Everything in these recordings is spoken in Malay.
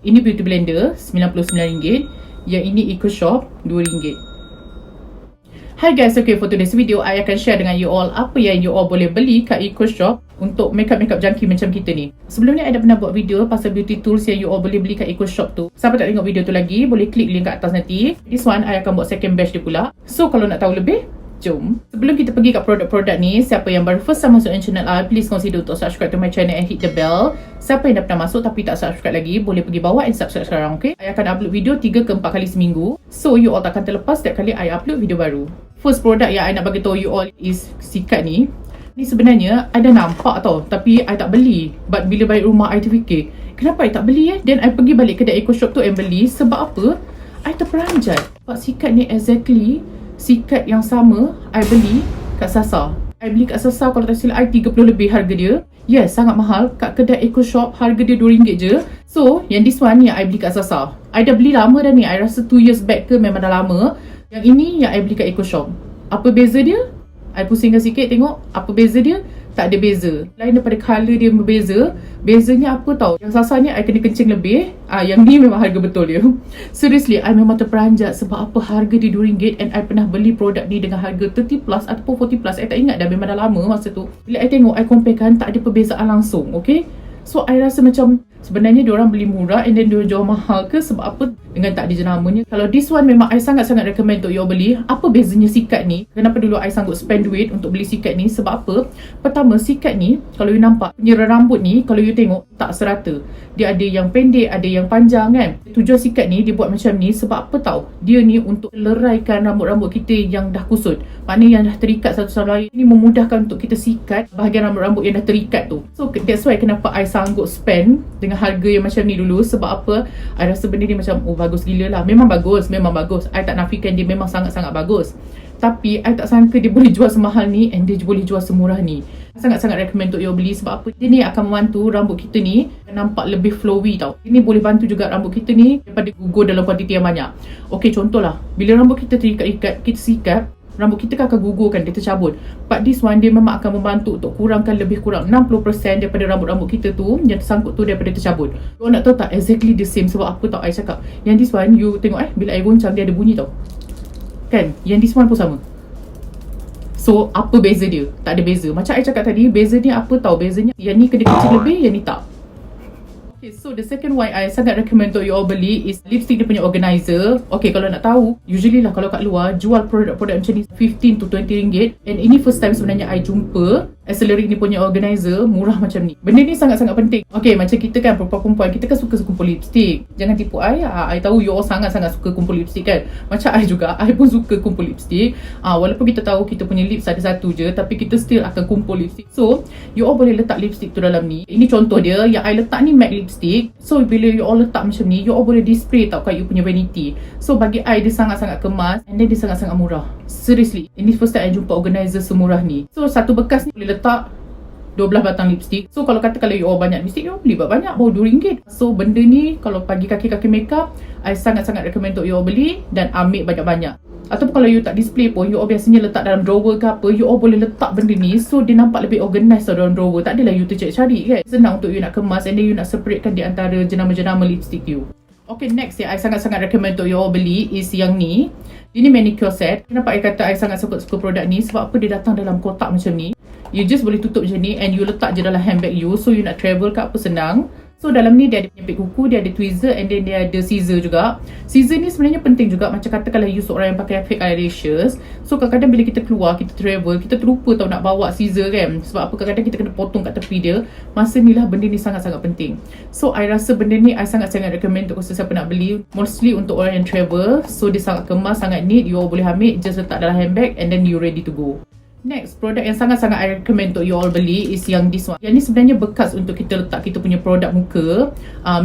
Ini beauty blender RM99. Yang ini ecoshop RM2. Hi guys, okay, for today's video I akan share dengan you all apa yang you all boleh beli kat ecoshop untuk makeup junkie macam kita ni. Sebelum ni I dah pernah buat video pasal beauty tools yang you all boleh beli kat ecoshop tu. Siapa tak tengok video tu lagi, boleh klik link kat atas nanti. This one I akan buat second batch dia pula. So kalau nak tahu lebih, jom. Sebelum kita pergi kat produk-produk ni, siapa yang baru first time masuk channel I, please consider untuk subscribe to my channel and hit the bell. Siapa yang dah pernah masuk tapi tak subscribe lagi, boleh pergi bawah and subscribe sekarang, okay? I akan upload video 3 ke 4 kali seminggu. So you all takkan terlepas setiap kali I upload video baru. First product yang I nak bagi tahu you all is sikat ni. Ni sebenarnya I dah nampak tau, tapi I tak beli. But bila balik rumah I terfikir, kenapa I tak beli Then I pergi balik kedai ecoshop tu and beli. Sebab apa? I terperanjat. Sebab sikat ni exactly sikat yang sama I beli kat Sasa. I beli kat Sasa, kalau tak silap I 30 lebih harga dia. Yes, sangat mahal. Kat kedai ecoshop harga dia RM2 je. So yang this one yang I beli kat Sasa, I dah beli lama dah ni. I rasa 2 years back ke, memang dah lama. Yang ini yang I beli kat ecoshop. Apa beza dia? I pusingkan sikit tengok apa beza dia. Tak ada beza. Lain daripada colour dia berbeza. Bezanya apa tau? Yang Sasa ni I kena kencing lebih. Yang ni memang harga betul dia. Seriously, I memang terperanjat sebab apa harga dia RM2 and I pernah beli produk ni dengan harga 30 plus ataupun 40 plus. I tak ingat dah, memang dah lama masa tu. Bila I tengok, I comparekan, tak ada perbezaan langsung, okay? So I rasa macam sebenarnya diorang beli murah and then diorang jual mahal ke sebab apa? Dengan tak ada jenamanya. Kalau this one memang I sangat-sangat recommend untuk you beli. Apa bezanya sikat ni? Kenapa dulu I sanggup spend duit untuk beli sikat ni? Sebab apa? Pertama, sikat ni kalau you nampak penyerah rambut ni, kalau you tengok tak serata. Dia ada yang pendek, ada yang panjang kan. Tujuan sikat ni dia buat macam ni sebab apa tau? Dia ni untuk leraikan rambut-rambut kita yang dah kusut. Maknanya yang dah terikat satu sama lain. Ini memudahkan untuk kita sikat bahagian rambut-rambut yang dah terikat tu. So that's why kenapa I sanggup spend dengan harga yang macam ni dulu. Sebab apa? I rasa benda ni macam bagus gila lah. Memang bagus, memang bagus. I tak nafikan dia memang sangat-sangat bagus. Tapi I tak sangka dia boleh jual semahal ni and dia boleh jual semurah ni. Sangat-sangat recommend untuk you beli sebab apa? Dia ni akan membantu rambut kita ni nampak lebih flowy tau. Ini boleh bantu juga rambut kita ni daripada gugur dalam kuantiti yang banyak. Okay, contohlah, bila rambut kita terikat-ikat, kita sikat, rambut kita akan gugurkan, dia tercabut. But this one dia memang akan membantu untuk kurangkan lebih kurang 60% daripada rambut-rambut kita tu yang tersangkut tu daripada tercabut. You nak tahu tak? Exactly the same. Sebab apa tau I cakap? Yang this one you tengok bila I goncang dia ada bunyi tau. Kan? Yang this one pun sama. So apa beza dia? Tak ada beza. Macam I cakap tadi, beza dia apa tau? Bezanya yang ni kena kecil lebih, yang ni tak. Okay, so the second one I sangat recommend untuk you all beli is lipstick dia punya organizer. Okay, kalau nak tahu, usually lah kalau kat luar jual produk-produk macam ni 15 to 20 ringgit. And ini first time sebenarnya I jumpa Accelerate ni punya organizer murah macam ni. Benda ni sangat-sangat penting. Okay, macam kita kan perempuan-perempuan, kita kan suka kumpul lipstick. Jangan tipu I. I tahu you all sangat-sangat suka kumpul lipstick kan. Macam I juga, I pun suka kumpul lipstick. Walaupun kita tahu kita punya lips ada satu je, tapi kita still akan kumpul lipstick. So, you all boleh letak lipstick tu dalam ni. Ini contoh dia, yang I letak ni matte lipstick. So, bila you all letak macam ni, you all boleh display tau kat you punya vanity. So, bagi I, dia sangat-sangat kemas and then dia sangat-sangat murah. Seriously, ini first time I jumpa organizer semurah ni. So, satu bekas ni boleh letak 12 batang lipstick. So kalau you all banyak lipstick, you all beli banyak, baru RM2. So benda ni kalau pagi kaki-kaki makeup, I sangat-sangat recommend untuk you all beli dan ambil banyak-banyak. Ataupun kalau you tak display pun, you all biasanya letak dalam drawer ke apa, you all boleh letak benda ni so dia nampak lebih organized dalam drawer. Tak adalah you tercari-cari kan. Senang untuk you nak kemas and then you nak separatekan di antara jenama-jenama lipstick you. Okay, next yang I sangat-sangat recommend untuk you all beli is yang ni. Ini manicure set. Kenapa I kata I sangat suka produk ni? Sebab apa? Dia datang dalam kotak macam ni. You just boleh tutup macam ni and you letak je dalam handbag you. So you nak travel ke apa senang. So dalam ni dia ada penyepit kuku, dia ada tweezer and then dia ada scissor juga. Scissor ni sebenarnya penting juga. Macam katakanlah you seorang yang pakai fake eyelashes. So kadang-kadang bila kita keluar, kita travel, kita terlupa tau nak bawa scissor kan. Sebab apa? Kadang-kadang kita kena potong kat tepi dia. Masa ni lah benda ni sangat-sangat penting. So I rasa benda ni I sangat-sangat recommend untuk siapa nak beli. Mostly untuk orang yang travel. So dia sangat kemas, sangat neat. You all boleh ambil, just letak dalam handbag and then you ready to go. Next, produk yang sangat-sangat I recommend untuk you all beli is yang this one. Yang ni sebenarnya bekas untuk kita letak kita punya produk muka.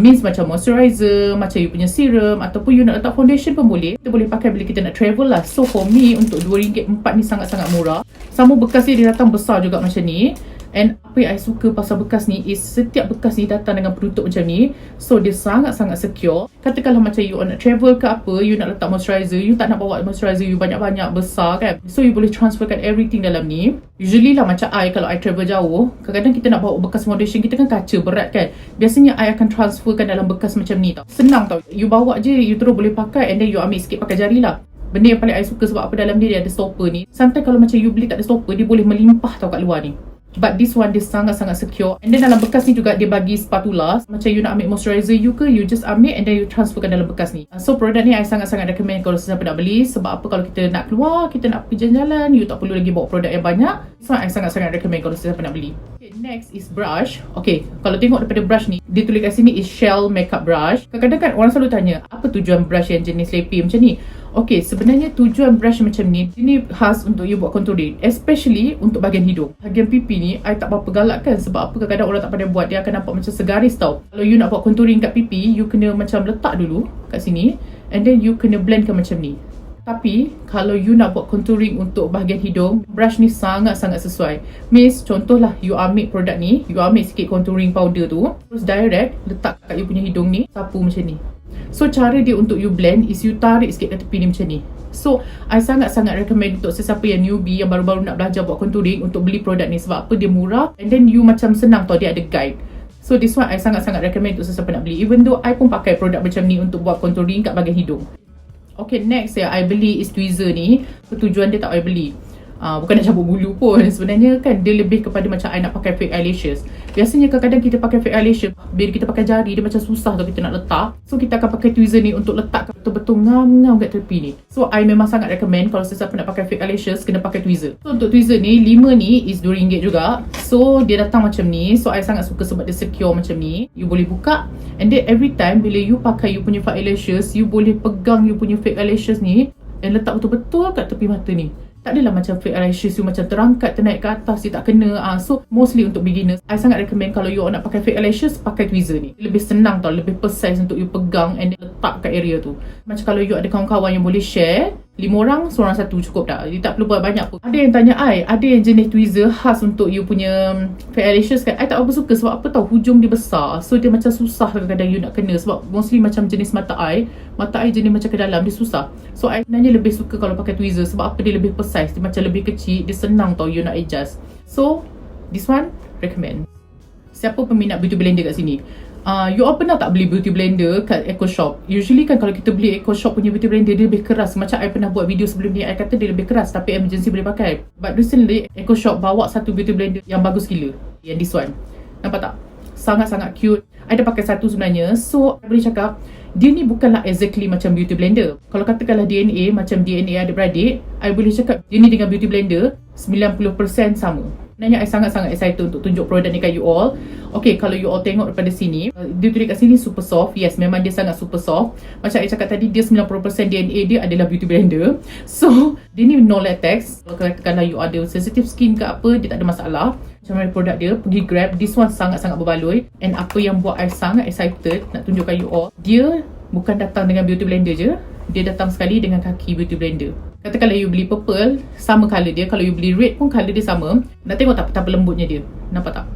Means macam moisturizer, macam you punya serum, ataupun you nak letak foundation pun boleh. Kita boleh pakai bila kita nak travel lah. So for me, untuk RM2, 4 ni sangat-sangat murah. Sama bekas dia datang besar juga macam ni. And apa yang I suka pasal bekas ni is setiap bekas ni datang dengan penutup macam ni. So dia sangat-sangat secure. Katakanlah macam you nak travel ke apa, you nak letak moisturizer, you tak nak bawa moisturizer you banyak-banyak besar kan, so you boleh transferkan everything dalam ni. Usually lah macam I, kalau I travel jauh, kadang-kadang kita nak bawa bekas foundation kita kan kaca berat kan, biasanya I akan transferkan dalam bekas macam ni tau. Senang tau, you bawa je, you terus boleh pakai, and then you ambil sikit pakai jari lah. Benda yang paling I suka sebab apa, dalam dia ada stopper ni. Sometimes kalau macam you beli tak ada stopper, dia boleh melimpah tau kat luar ni. But this one dia sangat-sangat secure. And then dalam bekas ni juga dia bagi spatula. Macam you nak ambil moisturizer you ke, you just ambil and then you transferkan dalam bekas ni. So produk ni I sangat-sangat recommend kalau sesiapa nak beli. Sebab apa, kalau kita nak keluar, kita nak pergi jalan-jalan, you tak perlu lagi bawa produk yang banyak. So I sangat-sangat recommend kalau sesiapa nak beli. Okay, next is brush. Okay, kalau tengok daripada brush ni, dia tulis kat sini is shell makeup brush. Kadang-kadang kan orang selalu tanya, apa tujuan brush yang jenis lepi macam ni? Okay, sebenarnya tujuan brush macam ni, ini khas untuk you buat contouring, especially untuk bahagian hidung. Bahagian pipi ni, I tak berapa galakkan. Sebab apa, kadang-kadang orang tak pandai buat, dia akan nampak macam segaris tau. Kalau you nak buat contouring kat pipi, you kena macam letak dulu kat sini, and then you kena blendkan macam ni. Tapi, kalau you nak buat contouring untuk bahagian hidung, brush ni sangat-sangat sesuai. Miss, contohlah, you ambil produk ni, you ambil sikit contouring powder tu, terus direct, letak kat you punya hidung ni, sapu macam ni. So cara dia untuk you blend is you tarik sikit kat tepi ni macam ni. So I sangat-sangat recommend untuk sesiapa yang newbie, yang baru-baru nak belajar buat contouring, untuk beli produk ni. Sebab apa, dia murah, and then you macam senang tau, dia ada guide. So this one I sangat-sangat recommend untuk sesiapa nak beli. Even though I pun pakai produk macam ni untuk buat contouring kat bahagian hidung. Okay, next yang I beli is tweezer ni. Tujuan dia tak I beli, bukan nak cabut bulu pun. Sebenarnya kan dia lebih kepada macam I nak pakai fake eyelashes. Biasanya kadang-kadang kita pakai fake eyelashes, bila kita pakai jari dia macam susah tau kita nak letak. So kita akan pakai tweezer ni untuk letak betul-betul ngam-ngam kat tepi ni. So I memang sangat recommend kalau sesiapa nak pakai fake eyelashes, kena pakai tweezer. So untuk tweezer ni, 5 ni is RM2 juga. So dia datang macam ni. So I sangat suka sebab dia secure macam ni. You boleh buka, and then every time bila you pakai you punya fake eyelashes, you boleh pegang you punya fake eyelashes ni and letak betul-betul kat tepi mata ni. Tak adalah macam fake eyelashes you macam terangkat, ternaik ke atas, dia tak kena. So mostly untuk beginners, I sangat recommend kalau you nak pakai fake eyelashes, pakai tweezer ni. Lebih senang tau, lebih precise untuk you pegang and letak kat area tu. Macam kalau you ada kawan-kawan yang boleh share, 5 orang, seorang satu cukup tak? You tak perlu buat banyak pun. Ada yang tanya I, ada yang jenis tweezer khas untuk you punya fake eyelashes kan? I tak apa suka sebab apa tau, hujung dia besar. So dia macam susah kadang-kadang you nak kena. Sebab mostly macam jenis mata I jenis macam ke dalam, dia susah. So I sebenarnya lebih suka kalau pakai tweezer. Sebab apa, dia lebih precise, dia macam lebih kecil, dia senang tau you nak adjust. So this one, recommend. Siapa peminat beauty blender kat sini? You all pernah tak beli beauty blender kat ecoshop? Usually kan kalau kita beli ecoshop punya beauty blender, dia lebih keras. Macam I pernah buat video sebelum ni, I kata dia lebih keras, tapi emergency boleh pakai. But recently ecoshop bawa satu beauty blender yang bagus gila, yang this one. Nampak tak? Sangat-sangat cute. I dah pakai satu sebenarnya. So I boleh cakap dia ni bukanlah exactly macam beauty blender. Kalau katakanlah DNA, macam DNA adik-beradik, I boleh cakap dia ni dengan beauty blender 90% sama. Sebenarnya I sangat-sangat excited untuk tunjuk produk ni kat you all. Okay, kalau you all tengok daripada sini, dia tulis kat sini super soft. Yes, memang dia sangat super soft. Macam I cakap tadi, dia 90% DNA dia adalah beauty blender. So dia ni no latex. Kalau katakanlah you ada sensitive skin ke apa, dia tak ada masalah. Macam mana produk dia, pergi grab. This one sangat-sangat berbaloi. And apa yang buat I sangat excited nak tunjuk kat you all, dia bukan datang dengan beauty blender je, dia datang sekali dengan kaki beauty blender. Katakanlah you beli purple, sama colour dia. Kalau you beli red pun colour dia sama. Nak tengok tak betapa lembutnya dia? Nampak tak?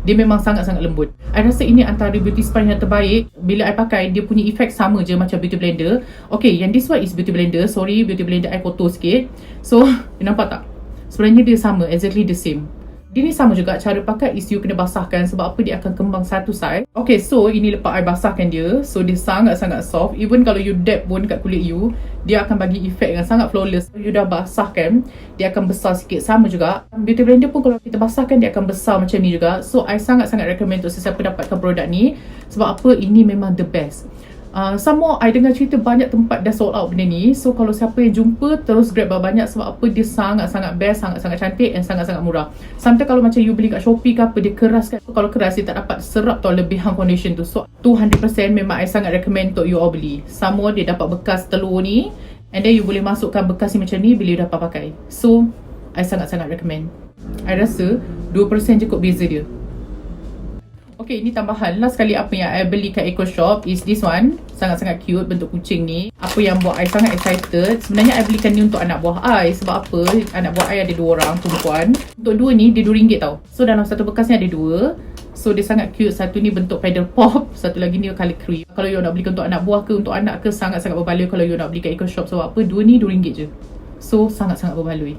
Dia memang sangat-sangat lembut. I rasa ini antara beauty spray yang terbaik. Bila I pakai, dia punya efek sama je macam beauty blender. Okay, yang this one is beauty blender. Sorry, beauty blender I kotor sikit. So, nampak tak? Sebenarnya dia sama, exactly the same. Dia ni sama juga, cara pakai is you kena basahkan. Sebab apa, dia akan kembang satu side. Okay, so ini lepas I basahkan dia. So dia sangat-sangat soft. Even kalau you dab pun kat kulit you, dia akan bagi efek yang sangat flawless. You dah basahkan, dia akan besar sikit. Sama juga beauty blender pun kalau kita basahkan, dia akan besar macam ni juga. So I sangat-sangat recommend untuk sesiapa dapatkan produk ni. Sebab apa, ini memang the best. Some more, I dengar cerita banyak tempat dah sold out benda ni. So kalau siapa yang jumpa, terus grab banyak. Sebab apa, dia sangat-sangat best, sangat-sangat cantik and sangat-sangat murah. Sometimes kalau macam you beli kat Shopee ke apa, dia keras kan. So kalau keras, dia tak dapat serap tau lebihan foundation tu. So 200% memang I sangat recommend untuk you all beli. Some more, dia dapat bekas telur ni, and then you boleh masukkan bekas ni macam ni bila you dapat pakai. So I sangat-sangat recommend. I rasa 2% je kot beza dia. Okay, ini tambahan. Last kali apa yang I beli kat ecoshop is this one. Sangat-sangat cute bentuk kucing ni. Apa yang buat I sangat excited, sebenarnya I belikan ni untuk anak buah I. Sebab apa? Anak buah I ada 2 orang perempuan. Untuk 2 ni dia RM2 tau. So dalam satu bekas ni ada 2. So dia sangat cute. Satu ni bentuk paddle pop, satu lagi ni color cream. Kalau you nak belikan untuk anak buah ke untuk anak ke, sangat-sangat berbaloi kalau you nak beli kat ecoshop. Sebab apa? 2 ni RM2 je. So sangat-sangat berbaloi.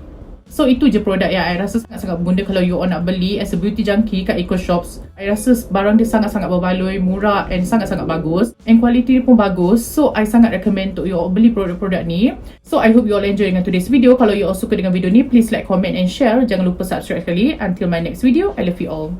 So itu je produk yang I rasa sangat-sangat berguna kalau you all nak beli as a beauty junkie kat eco-shops. I rasa barang dia sangat-sangat berbaloi, murah and sangat-sangat bagus. And quality dia pun bagus. So I sangat recommend untuk you all beli produk-produk ni. So I hope you all enjoy dengan today's video. Kalau you all suka dengan video ni, please like, comment and share. Jangan lupa subscribe sekali. Until my next video, I love you all.